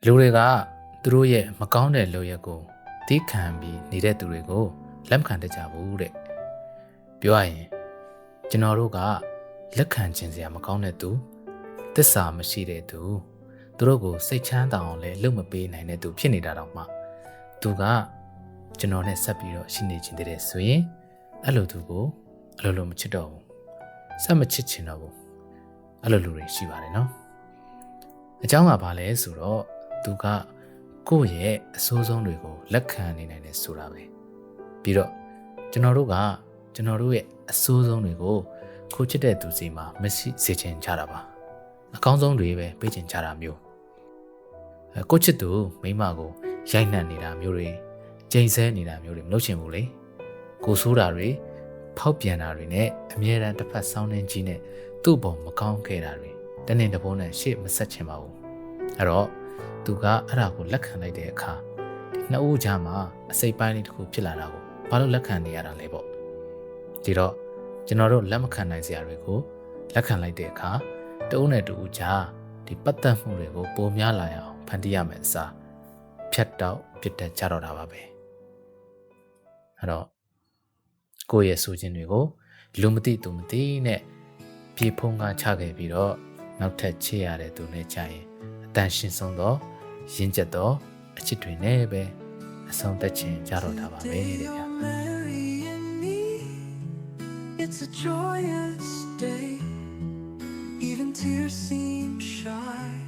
လူတွေကသူတို့ရဲ့မကောင်းတဲ့လုပ်ရက်ကိုတီးခံပြီးနေတဲ့သူတွေကိုလက်မခံတတ်ကြဘူးတဲ့ပြောရရင်ကျွန်တော်တို့ကလက်ခံခြင်းစရာမကောင်းတဲ့သူသစ္စာမရှိတဲ့သူသူတို့ကိုစိတ်ချမ်းသာအောင်လည်းလုပ်မပေးနိုင်တဲ့သူဖြစ်နေတာတော့မှသူကကျွန်တော်နဲ့ဆက်ပြီးတော့ရှိနေခြင်းတည်းဆိုရင်အဲ့လိုသူကိုအလိုလိုမချစ်တော့ဘူးဆက်မချစ်ချင်တော့ဘူးအဲ့လိုလူတွေရှိပါတယ်နော်အကြောင်းကဘာလဲဆိုတော့သူကကိုယ့်ရဲ့အဆိုးဆုံးတွေကိုလက်ခံနေနိုင်တယ်ဆိုတာပဲပြီးတော့ကျွန်တော်တို့ရဲ့အဆိုးဆုံးတွေကိုကိုချစ်တဲ့သူစီမှာမရှိစေချင်ကြတာပါအကောင်းဆုံးတွေပဲပေးချင်ကြတာမျိုးကိုချစ်သူမိမကိုရိုက်နှက်နေတာမျိုးတွေကြိမ်ဆဲနေတာမျိုးတွေမလုပ်ချင်ဘူးလေကိုဆိုးတာတွေဖောက်ပြန်တာတွေနဲ့အမြဲတမ်းတစ်ဖက်ဆောင်းနှင်းကြီးနဲ့သူ့ဘောမကောင်းခဲ့တာတွေတနေ့တစ်ပုံးနဲ့ရှေ့မဆက်ချင်ပါဘူးအဲ့တော့သူကအဲ့ဒါကိုလက်ခံလိုက်တဲ့အခါဒီနှစ်ဦးကြားမှာအစိတ်ပိုင်းလေးတစ်ခုဖြစ်လာတာကိုဘာလို့လက်ခံနေရတာလဲပေါ့ဒီတော့ကျွန်တော်တို့လက်မခံနိုင်စရာတွေကိုလက်ခံလိုက်တဲ့အခါတဦးနဲ့တဦးကြားဒီပတ်သက်မှုတွေကိုပိုများလာရအောင်ဖန်တီးရမယ်အစားဖြတ်တောက်ပြစ်တက်ကြတော့တာပါပဲအဲ့တော့ကိုယ့်ရဲ့ဆိုခြင်းတွေကိုလူမသိသူမသိနဲ့ပြေဖုံးကားချခဲ့ပြီးတော့နောက်ထပ်ချစ်ရတဲ့သူနဲ့ကြာရင်အတန်ရှင်းဆုံးတော့ရင်းကျက်တော့အချစ်တွေနဲ့ပဲအဆုံးသက်ခြင်းကြတော့တာပါပဲတဲ့ဗျာIt's a joyous day, even tears seem shy.